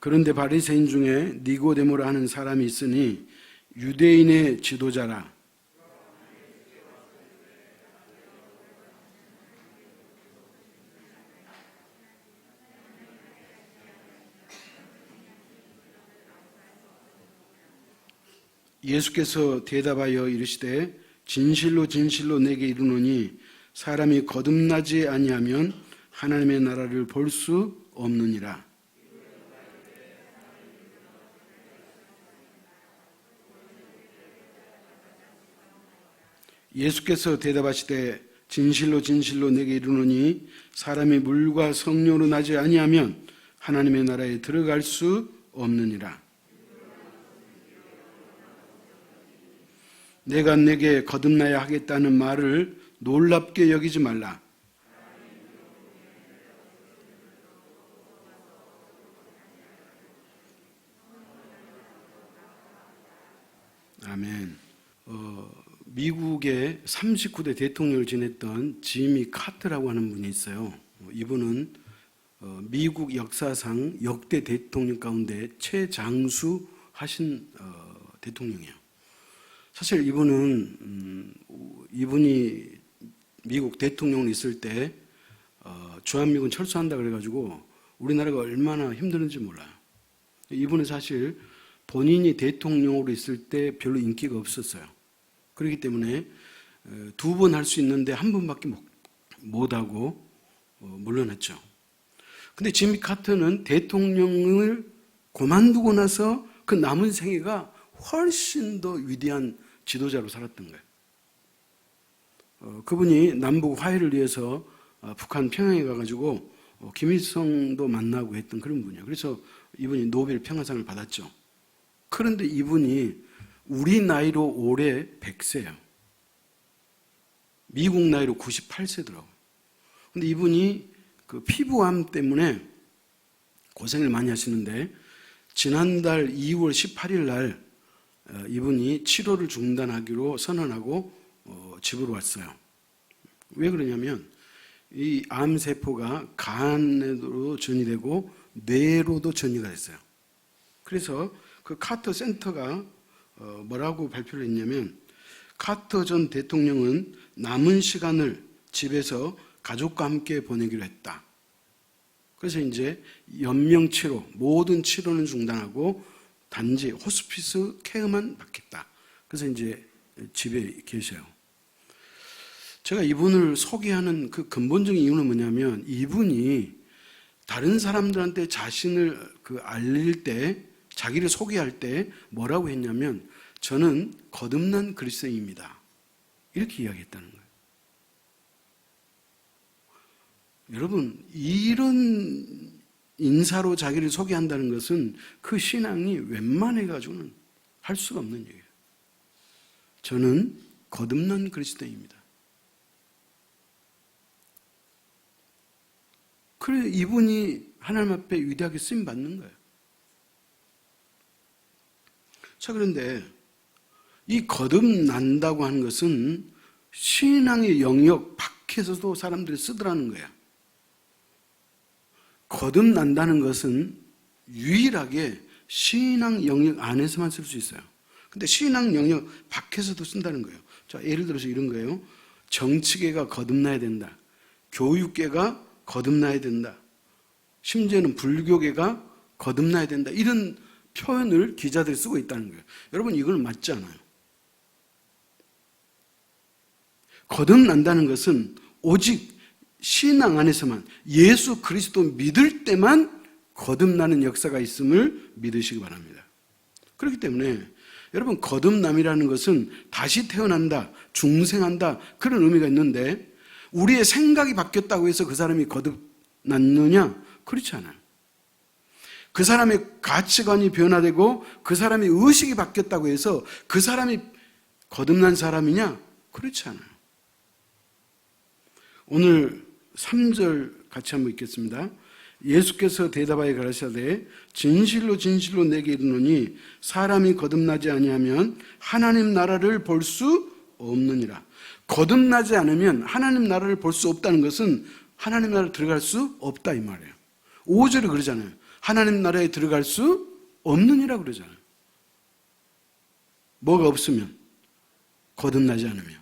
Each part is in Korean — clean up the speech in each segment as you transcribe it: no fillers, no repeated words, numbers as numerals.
그런데 바리새인 중에 니고데모라 하는 사람이 있으니 유대인의 지도자라. 예수께서 대답하여 이르시되 진실로 진실로 내게 이르노니 사람이 거듭나지 아니하면 하나님의 나라를 볼 수 없느니라. 예수께서 대답하시되 진실로 진실로 내게 이르노니 사람이 물과 성령으로 나지 아니하면 하나님의 나라에 들어갈 수 없느니라. 내가 내게 거듭나야 하겠다는 말을 놀랍게 여기지 말라. 아멘. 미국의 39대 대통령을 지냈던 지미 카터라고 하는 분이 있어요. 이분은 미국 역사상 역대 대통령 가운데 최장수 하신 대통령이에요. 사실 이분이 미국 대통령으로 있을 때 주한미군 철수한다 그래가지고 우리나라가 얼마나 힘들었는지 몰라요. 이분은 사실 본인이 대통령으로 있을 때 별로 인기가 없었어요. 그렇기 때문에 2번 할 수 있는데 1번밖에 못하고 물러났죠. 근데 지미 카터는 대통령을 그만두고 나서 그 남은 생애가 훨씬 더 위대한 지도자로 살았던 거예요. 그분이 남북 화해를 위해서 북한 평양에 가가지고 김일성도 만나고 했던 그런 분이에요. 그래서 이분이 노벨 평화상을 받았죠. 그런데 이분이 우리 나이로 올해 100세예요. 미국 나이로 98세더라고요. 근데 이분이 그 피부암 때문에 고생을 많이 하시는데 지난달 2월 18일 날 이분이 치료를 중단하기로 선언하고 집으로 왔어요. 왜 그러냐면 이 암세포가 간에도 전이되고 뇌로도 전이가 됐어요. 그래서 그 카터 센터가 뭐라고 발표를 했냐면 카터 전 대통령은 남은 시간을 집에서 가족과 함께 보내기로 했다. 그래서 이제 연명치료, 모든 치료는 중단하고 단지 호스피스 케어만 받겠다. 그래서 이제 집에 계셔요. 제가 이분을 소개하는 그 근본적인 이유는 뭐냐면 이분이 다른 사람들한테 자신을 알릴 때, 자기를 소개할 때 뭐라고 했냐면 저는 거듭난 그리스도인입니다. 이렇게 이야기했다는 거예요. 여러분, 이런 인사로 자기를 소개한다는 것은 그 신앙이 웬만해가지고는 할 수가 없는 얘기예요. 저는 거듭난 그리스도인입니다. 그래 이분이 하나님 앞에 위대하게 쓰임받는 거예요. 자, 그런데 이 거듭난다고 하는 것은 신앙의 영역 밖에서도 사람들이 쓰더라는 거야. 거듭난다는 것은 유일하게 신앙 영역 안에서만 쓸 수 있어요. 근데 신앙 영역 밖에서도 쓴다는 거예요. 자, 예를 들어서 이런 거예요. 정치계가 거듭나야 된다. 교육계가 거듭나야 된다. 심지어는 불교계가 거듭나야 된다. 이런 표현을 기자들이 쓰고 있다는 거예요. 여러분, 이건 맞지 않아요. 거듭난다는 것은 오직 신앙 안에서만 예수 그리스도 믿을 때만 거듭나는 역사가 있음을 믿으시기 바랍니다. 그렇기 때문에 여러분, 거듭남이라는 것은 다시 태어난다, 중생한다, 그런 의미가 있는데 우리의 생각이 바뀌었다고 해서 그 사람이 거듭났느냐? 그렇지 않아요. 그 사람의 가치관이 변화되고 그 사람의 의식이 바뀌었다고 해서 그 사람이 거듭난 사람이냐? 그렇지 않아요. 오늘 3절 같이 한번 읽겠습니다. 예수께서 대답하여 가라사대 진실로 진실로 내게 이르노니 사람이 거듭나지 아니하면 하나님 나라를 볼 수 없느니라. 거듭나지 않으면 하나님 나라를 볼 수 없다는 것은 하나님 나라를 들어갈 수 없다 이 말이에요. 5절에 그러잖아요. 하나님 나라에 들어갈 수 없느니라 그러잖아요. 뭐가 없으면? 거듭나지 않으면.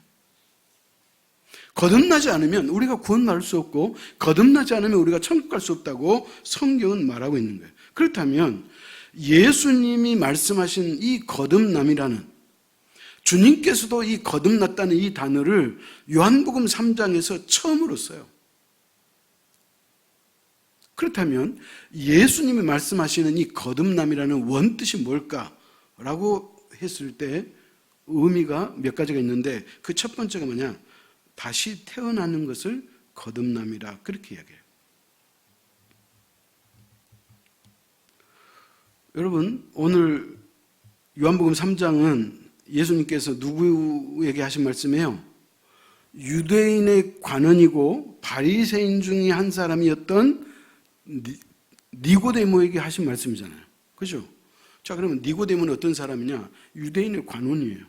거듭나지 않으면 우리가 구원받을 수 없고 거듭나지 않으면 우리가 천국 갈 수 없다고 성경은 말하고 있는 거예요. 그렇다면 예수님이 말씀하신 이 거듭남이라는, 주님께서도 이 거듭났다는 이 단어를 요한복음 3장에서 처음으로 써요. 그렇다면 예수님이 말씀하시는 이 거듭남이라는 원뜻이 뭘까라고 했을 때 의미가 몇 가지가 있는데, 그 첫 번째가 뭐냐? 다시 태어나는 것을 거듭남이라 그렇게 이야기해요. 여러분, 오늘 요한복음 3장은 예수님께서 누구에게 하신 말씀이에요? 유대인의 관원이고 바리새인 중에 한 사람이었던 니고데모에게 하신 말씀이잖아요. 그죠? 자, 그러면 니고데모는 어떤 사람이냐? 유대인의 관원이에요.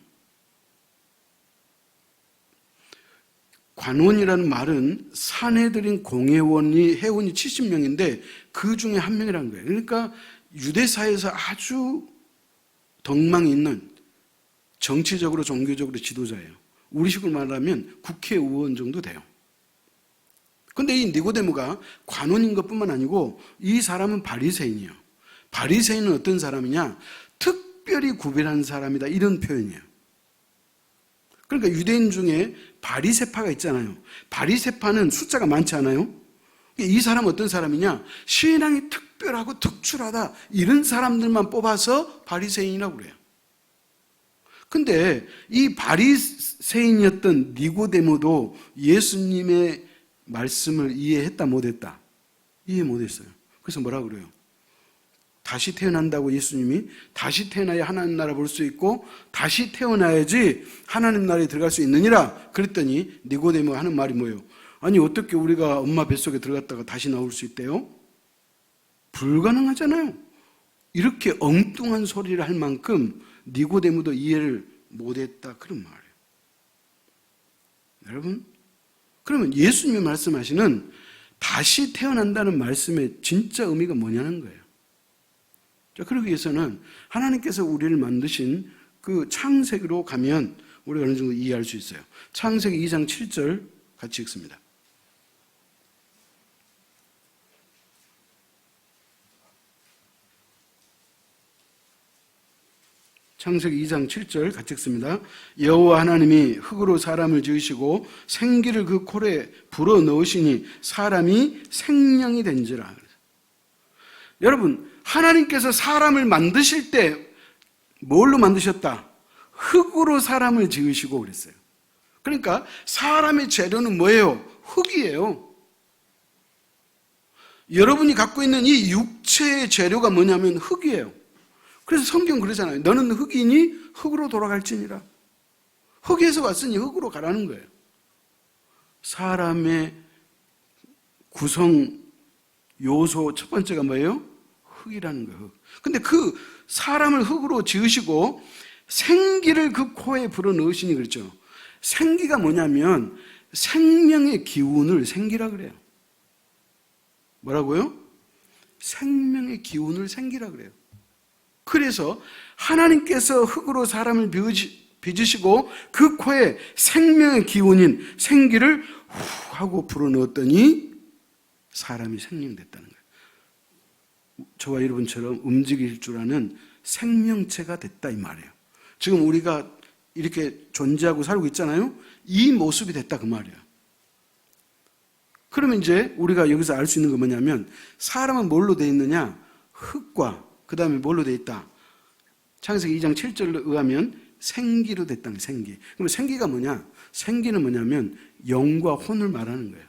관원이라는 말은 산헤드린 공회원이 회원이 70명인데 그 중에 한 명이라는 거예요. 그러니까 유대사에서 아주 덕망이 있는 정치적으로 종교적으로 지도자예요. 우리식으로 말하면 국회의원 정도 돼요. 그런데 이 니고데모가 관원인 것뿐만 아니고 이 사람은 바리새인이에요. 바리새인은 어떤 사람이냐? 특별히 구별한 사람이다, 이런 표현이에요. 그러니까 유대인 중에 바리새파가 있잖아요. 바리새파는 숫자가 많지 않아요? 이 사람은 어떤 사람이냐? 신앙이 특별하고 특출하다, 이런 사람들만 뽑아서 바리새인이라고 그래요. 근데 이 바리새인이었던 니고데모도 예수님의 말씀을 이해했다 못했다? 이해 못했어요. 그래서 뭐라고 그래요? 다시 태어난다고 예수님이 다시 태어나야 하나님 나라 볼 수 있고 다시 태어나야지 하나님 나라에 들어갈 수 있느니라 그랬더니 니고데모가 하는 말이 뭐예요? 아니 어떻게 우리가 엄마 뱃속에 들어갔다가 다시 나올 수 있대요? 불가능하잖아요. 이렇게 엉뚱한 소리를 할 만큼 니고데모도 이해를 못했다, 그런 말이에요. 여러분, 그러면 예수님이 말씀하시는 다시 태어난다는 말씀의 진짜 의미가 뭐냐는 거예요. 자, 그러기 위해서는 하나님께서 우리를 만드신 그 창세기로 가면 우리가 어느 정도 이해할 수 있어요. 창세기 2장 7절 같이 읽습니다. 창세기 2장 7절 같이 읽습니다. 여호와 하나님이 흙으로 사람을 지으시고 생기를 그 코에 불어넣으시니 사람이 생명이 된지라. 여러분, 하나님께서 사람을 만드실 때 뭘로 만드셨다? 흙으로 사람을 지으시고 그랬어요. 그러니까 사람의 재료는 뭐예요? 흙이에요. 여러분이 갖고 있는 이 육체의 재료가 뭐냐면 흙이에요. 그래서 성경 그러잖아요. 너는 흙이니 흙으로 돌아갈지니라. 흙에서 왔으니 흙으로 가라는 거예요. 사람의 구성 요소 첫 번째가 뭐예요? 흙이라는 거예요. 근데 그 사람을 흙으로 지으시고 생기를 그 코에 불어넣으시니 그랬죠. 생기가 뭐냐면 생명의 기운을 생기라 그래요. 뭐라고요? 생명의 기운을 생기라 그래요. 그래서 하나님께서 흙으로 사람을 빚으시고 그 코에 생명의 기운인 생기를 후 하고 불어넣었더니 사람이 생명됐다는 거예요. 저와 여러분처럼 움직일 줄 아는 생명체가 됐다, 이 말이에요. 지금 우리가 이렇게 존재하고 살고 있잖아요. 이 모습이 됐다, 그 말이에요. 그러면 이제 우리가 여기서 알 수 있는 건 뭐냐면 사람은 뭘로 되어 있느냐? 흙과 그 다음에 뭘로 되어 있다? 창세기 2장 7절에 의하면 생기로 됐다는 거예요. 생기. 그럼 생기가 뭐냐? 생기는 뭐냐면 영과 혼을 말하는 거예요.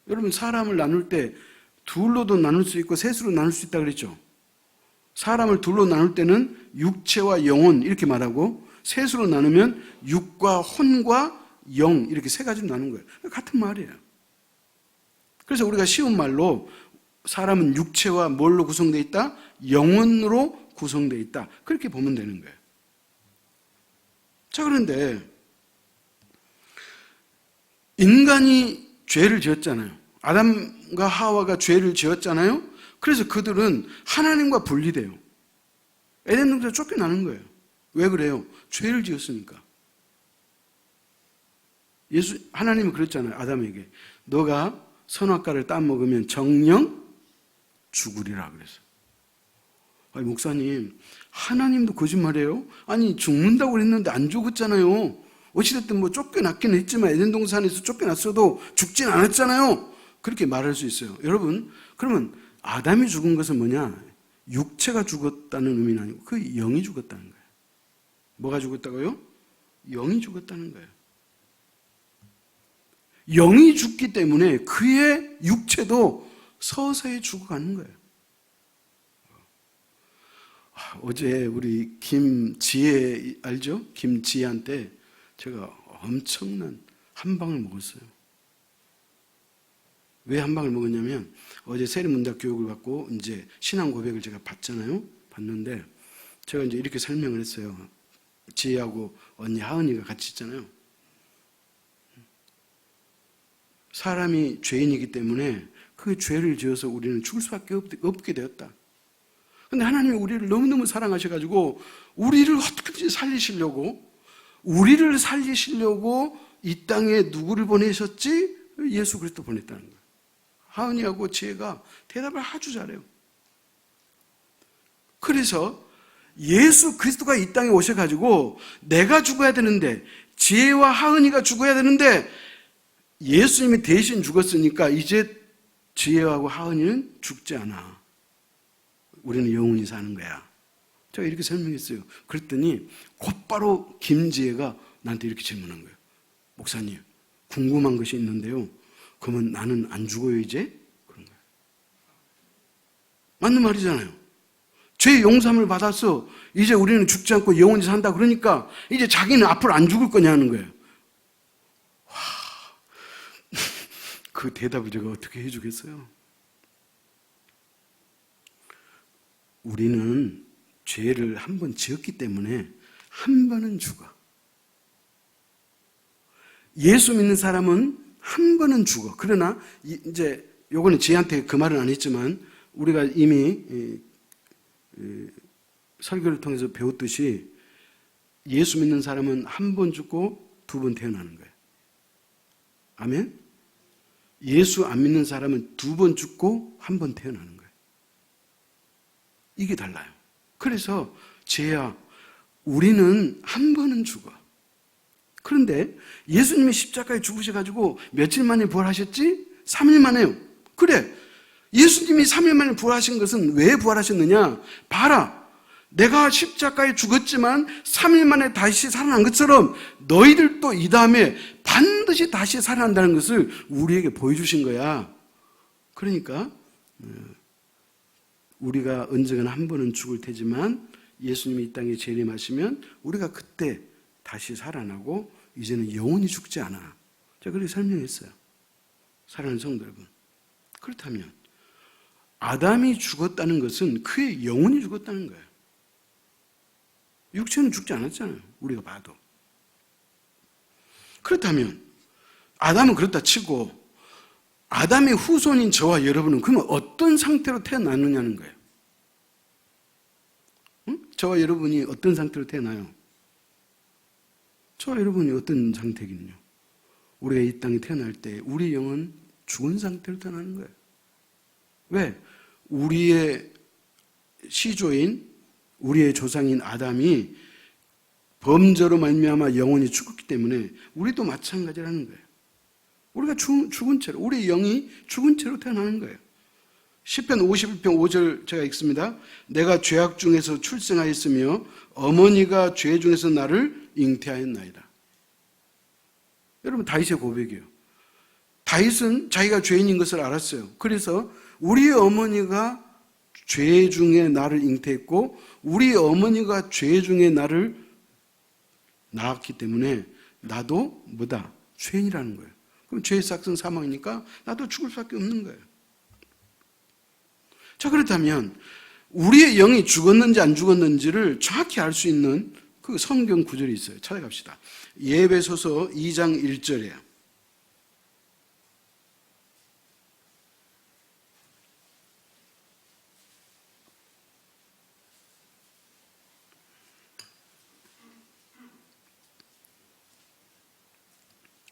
여러분, 사람을 나눌 때 둘로도 나눌 수 있고 셋으로 나눌 수 있다 그랬죠. 사람을 둘로 나눌 때는 육체와 영혼 이렇게 말하고, 셋으로 나누면 육과 혼과 영 이렇게 세 가지로 나눈 거예요. 같은 말이에요. 그래서 우리가 쉬운 말로 사람은 육체와 뭘로 구성되어 있다? 영혼으로 구성되어 있다. 그렇게 보면 되는 거예요. 자, 그런데 인간이 죄를 지었잖아요. 아담과 하와가 죄를 지었잖아요. 그래서 그들은 하나님과 분리돼요. 에덴 동산에서 쫓겨나는 거예요. 왜 그래요? 죄를 지었으니까. 하나님은 그랬잖아요. 아담에게. 너가 선악과를 따먹으면 정령 죽으리라 그랬어요. 아니, 목사님, 하나님도 거짓말이에요? 아니, 죽는다고 그랬는데 안 죽었잖아요. 어찌됐든 뭐 쫓겨났긴 했지만 에덴 동산에서 쫓겨났어도 죽진 않았잖아요. 그렇게 말할 수 있어요. 여러분, 그러면 아담이 죽은 것은 뭐냐? 육체가 죽었다는 의미는 아니고 그 영이 죽었다는 거예요. 뭐가 죽었다고요? 영이 죽었다는 거예요. 영이 죽기 때문에 그의 육체도 서서히 죽어가는 거예요. 어제 우리 김지혜 알죠? 김지혜한테 제가 엄청난 한 방을 먹었어요. 왜 한 방을 먹었냐면 어제 세리문답 교육을 받고 이제 신앙 고백을 제가 받잖아요. 받는데 제가 이제 이렇게 설명을 했어요. 지혜하고 언니 하은이가 같이 있잖아요. 사람이 죄인이기 때문에 그 죄를 지어서 우리는 죽을 수밖에 없게 되었다. 근데 하나님이 우리를 너무너무 사랑하셔가지고 우리를 어떻게든지 살리시려고 이 땅에 누구를 보내셨지? 예수 그리스도 보냈다는 거예요. 하은이하고 지혜가 대답을 아주 잘해요. 그래서 예수 그리스도가 이 땅에 오셔가지고 내가 죽어야 되는데 지혜와 하은이가 죽어야 되는데 예수님이 대신 죽었으니까 이제 지혜하고 하은이는 죽지 않아. 우리는 영원히 사는 거야. 제가 이렇게 설명했어요. 그랬더니 곧바로 김지혜가 나한테 이렇게 질문한 거예요. 목사님, 궁금한 것이 있는데요. 그러면 나는 안 죽어요 이제? 그런 거예요. 맞는 말이잖아요. 죄 용서함을 받았어. 이제 우리는 죽지 않고 영원히 산다. 그러니까 이제 자기는 앞으로 안 죽을 거냐는 거예요. 와, 그 대답을 제가 어떻게 해주겠어요? 우리는 죄를 한 번 지었기 때문에 한 번은 죽어. 예수 믿는 사람은 한 번은 죽어. 그러나 이제 요거는 지혜한테 그 말은 안 했지만 우리가 이미 설교를 통해서 배웠듯이 예수 믿는 사람은 한 번 죽고 두 번 태어나는 거예요. 아멘? 예수 안 믿는 사람은 두 번 죽고 한 번 태어나는 거예요. 이게 달라요. 그래서 죄야, 우리는 한 번은 죽어. 그런데 예수님이 십자가에 죽으셔가지고 며칠 만에 부활하셨지? 3일 만에요. 그래, 예수님이 3일 만에 부활하신 것은 왜 부활하셨느냐? 봐라, 내가 십자가에 죽었지만 3일 만에 다시 살아난 것처럼 너희들도 이 다음에 반드시 다시 살아난다는 것을 우리에게 보여주신 거야. 그러니까 우리가 언젠가 한 번은 죽을 테지만 예수님이 이 땅에 재림하시면 우리가 그때 다시 살아나고 이제는 영원히 죽지 않아. 제가 그렇게 설명했어요. 사랑하는 성도 여러분. 그렇다면 아담이 죽었다는 것은 그의 영혼이 죽었다는 거예요. 육체는 죽지 않았잖아요. 우리가 봐도. 그렇다면 아담은 그렇다 치고 아담의 후손인 저와 여러분은 그러면 어떤 상태로 태어났느냐는 거예요. 응? 저와 여러분이 어떤 상태로 태어나요? 저와 여러분이 어떤 상태겠냐? 우리가 이 땅에 태어날 때 우리 영은 죽은 상태로 태어나는 거예요. 왜? 우리의 시조인, 우리의 조상인 아담이 범죄로 말미암아 영혼이 죽었기 때문에 우리도 마찬가지라는 거예요. 우리가 죽은 채로, 우리의 영이 죽은 채로 태어나는 거예요. 시편 51편 5절 제가 읽습니다. 내가 죄악 중에서 출생하였으며 어머니가 죄 중에서 나를 잉태하였나이다. 여러분, 다윗의 고백이에요. 다윗은 자기가 죄인인 것을 알았어요. 그래서 우리 어머니가 죄 중에 나를 잉태했고 우리 어머니가 죄 중에 나를 낳았기 때문에 나도 뭐다? 죄인이라는 거예요. 그럼 죄의 삭은 사망이니까 나도 죽을 수밖에 없는 거예요. 자, 그렇다면 우리의 영이 죽었는지 안 죽었는지를 정확히 알 수 있는 그 성경 구절이 있어요. 찾아갑시다. 에베소서 2장 1절이에요.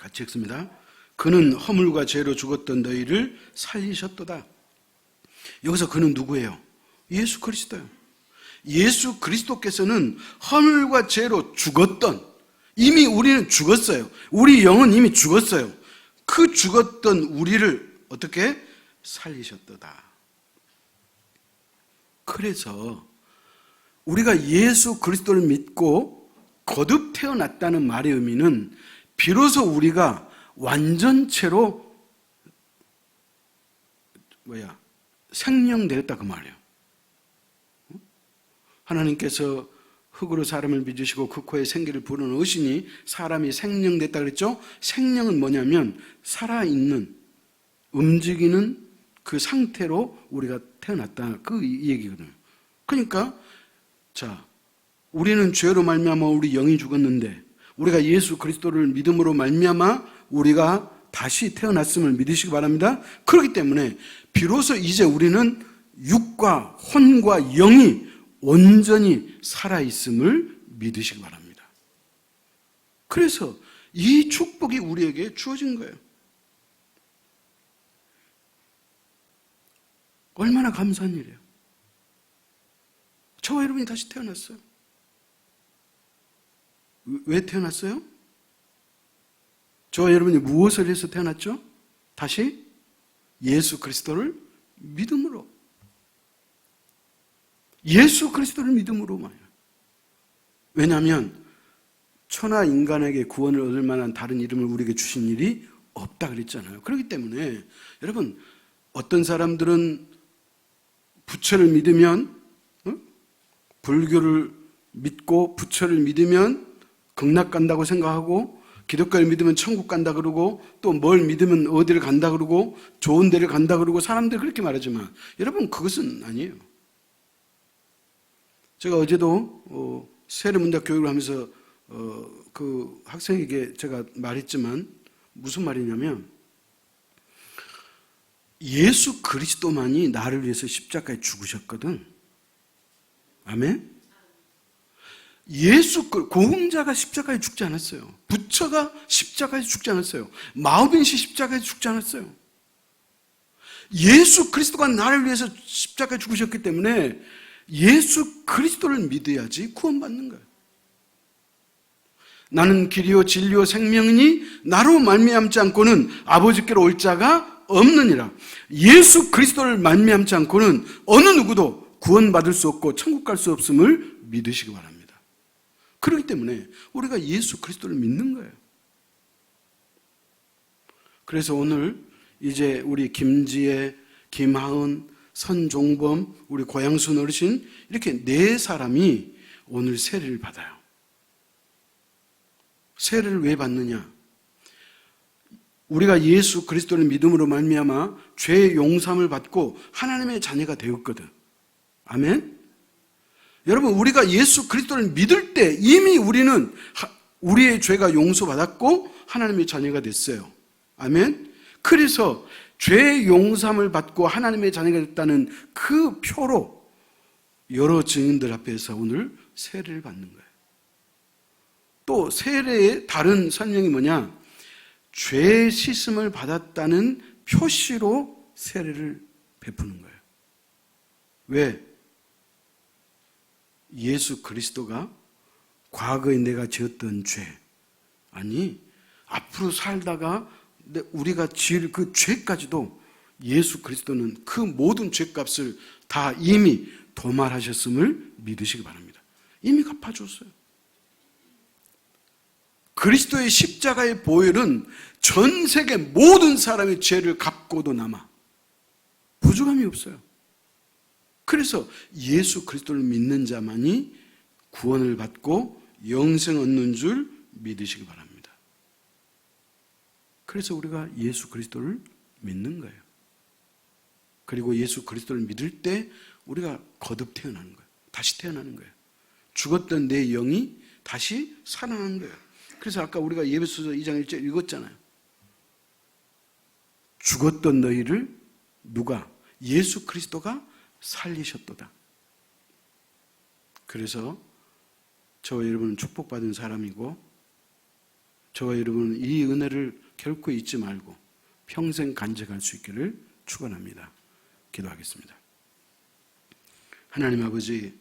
같이 읽습니다. 그는 허물과 죄로 죽었던 너희를 살리셨도다. 여기서 그는 누구예요? 예수 그리스도예요. 예수 그리스도께서는 허물과 죄로 죽었던, 이미 우리는 죽었어요. 우리 영은 이미 죽었어요. 그 죽었던 우리를 어떻게 살리셨도다. 그래서 우리가 예수 그리스도를 믿고 거듭 태어났다는 말의 의미는 비로소 우리가 완전체로 생명되었다 그 말이에요. 하나님께서 흙으로 사람을 빚으시고 그 코에 생기를 불어넣으시니 사람이 생명됐다 그랬죠? 생명은 뭐냐면 살아있는, 움직이는 그 상태로 우리가 태어났다 그 얘기거든요. 그러니까 자, 우리는 죄로 말미암아 우리 영이 죽었는데 우리가 예수 그리스도를 믿음으로 말미암아 우리가 다시 태어났음을 믿으시기 바랍니다. 그렇기 때문에 비로소 이제 우리는 육과 혼과 영이 온전히 살아있음을 믿으시기 바랍니다. 그래서 이 축복이 우리에게 주어진 거예요. 얼마나 감사한 일이에요. 저와 여러분이 다시 태어났어요. 왜 태어났어요? 저와 여러분이 무엇을 해서 태어났죠? 다시 예수 그리스도를 믿음으로. 예수 그리스도를 믿음으로 말이에요. 왜냐하면 천하 인간에게 구원을 얻을 만한 다른 이름을 우리에게 주신 일이 없다 그랬잖아요. 그렇기 때문에 여러분, 어떤 사람들은 부처를 믿으면, 불교를 믿고 부처를 믿으면 극락 간다고 생각하고, 기독교를 믿으면 천국 간다 그러고, 또 뭘 믿으면 어디를 간다 그러고, 좋은 데를 간다 그러고, 사람들이 그렇게 말하지만 여러분, 그것은 아니에요. 제가 어제도 세례문답 교육을 하면서 그 학생에게 제가 말했지만 무슨 말이냐면, 예수 그리스도만이 나를 위해서 십자가에 죽으셨거든. 아멘? 고흥자가 십자가에 죽지 않았어요. 부처가 십자가에 죽지 않았어요. 마오빈시 십자가에 죽지 않았어요. 예수 그리스도가 나를 위해서 십자가에 죽으셨기 때문에 예수 그리스도를 믿어야지 구원받는 거예요. 나는 길이요 진리요 생명이니 나로 말미암지 않고는 아버지께로 올 자가 없느니라. 예수 그리스도를 말미암지 않고는 어느 누구도 구원받을 수 없고 천국 갈 수 없음을 믿으시기 바랍니다. 그렇기 때문에 우리가 예수 그리스도를 믿는 거예요. 그래서 오늘 이제 우리 김지혜, 김하은, 선종범, 우리 고양순 어르신 이렇게 4사람이 오늘 세례를 받아요. 세례를 왜 받느냐? 우리가 예수 그리스도를 믿음으로 말미암아 죄의 용서함을 받고 하나님의 자녀가 되었거든. 아멘? 여러분, 우리가 예수 그리스도를 믿을 때 이미 우리는 우리의 죄가 용서받았고 하나님의 자녀가 됐어요. 아멘? 그래서 죄의 용서함을 받고 하나님의 자녀가 됐다는 그 표로 여러 증인들 앞에서 오늘 세례를 받는 거예요. 또 세례의 다른 설명이 뭐냐? 죄 씻음을 받았다는 표시로 세례를 베푸는 거예요. 왜? 예수 그리스도가 과거에 내가 지었던 죄, 아니 앞으로 살다가 우리가 지을 그 죄까지도 예수 그리스도는 그 모든 죄값을 다 이미 도말하셨음을 믿으시기 바랍니다. 이미 갚아줬어요. 그리스도의 십자가의 보혈은 전 세계 모든 사람의 죄를 갚고도 남아 부족함이 없어요. 그래서 예수 그리스도를 믿는 자만이 구원을 받고 영생 얻는 줄 믿으시기 바랍니다. 그래서 우리가 예수 그리스도를 믿는 거예요. 그리고 예수 그리스도를 믿을 때 우리가 거듭 태어나는 거예요. 다시 태어나는 거예요. 죽었던 내 영이 다시 살아나는 거예요. 그래서 아까 우리가 에베소서 2장 1절 읽었잖아요. 죽었던 너희를 누가? 예수 그리스도가 살리셨도다. 그래서 저와 여러분은 축복받은 사람이고 저와 여러분은 이 은혜를 결코 잊지 말고 평생 간직할 수 있기를 축원합니다. 기도하겠습니다. 하나님 아버지,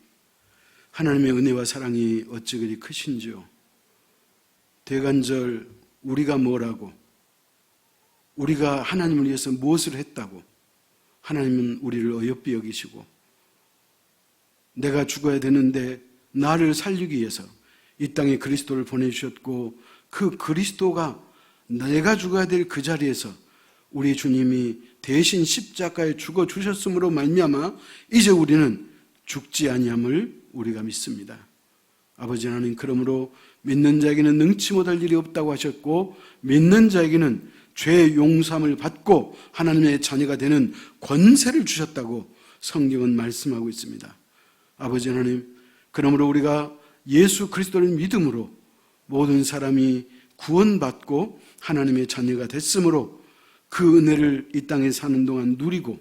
하나님의 은혜와 사랑이 어찌 그리 크신지요. 대간절 우리가 뭐라고, 우리가 하나님을 위해서 무엇을 했다고 하나님은 우리를 어여삐 여기시고, 내가 죽어야 되는데 나를 살리기 위해서 이 땅에 그리스도를 보내주셨고, 그 그리스도가 내가 죽어야 될 그 자리에서 우리 주님이 대신 십자가에 죽어 주셨으므로 말미암아 이제 우리는 죽지 아니함을 우리가 믿습니다. 아버지 하나님, 그러므로 믿는 자에게는 능치 못할 일이 없다고 하셨고, 믿는 자에게는 죄의 용서함을 받고 하나님의 자녀가 되는 권세를 주셨다고 성경은 말씀하고 있습니다. 아버지 하나님, 그러므로 우리가 예수 그리스도를 믿음으로 모든 사람이 구원받고 하나님의 자녀가 됐으므로 그 은혜를 이 땅에 사는 동안 누리고,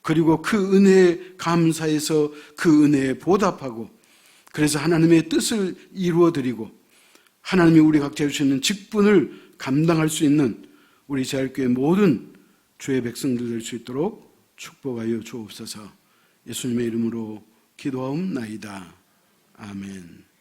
그리고 그 은혜에 감사해서 그 은혜에 보답하고, 그래서 하나님의 뜻을 이루어드리고 하나님이 우리 각자 주시는 직분을 감당할 수 있는 우리 제할교회 모든 주의 백성들 될 수 있도록 축복하여 주옵소서. 예수님의 이름으로 기도하옵나이다. 아멘.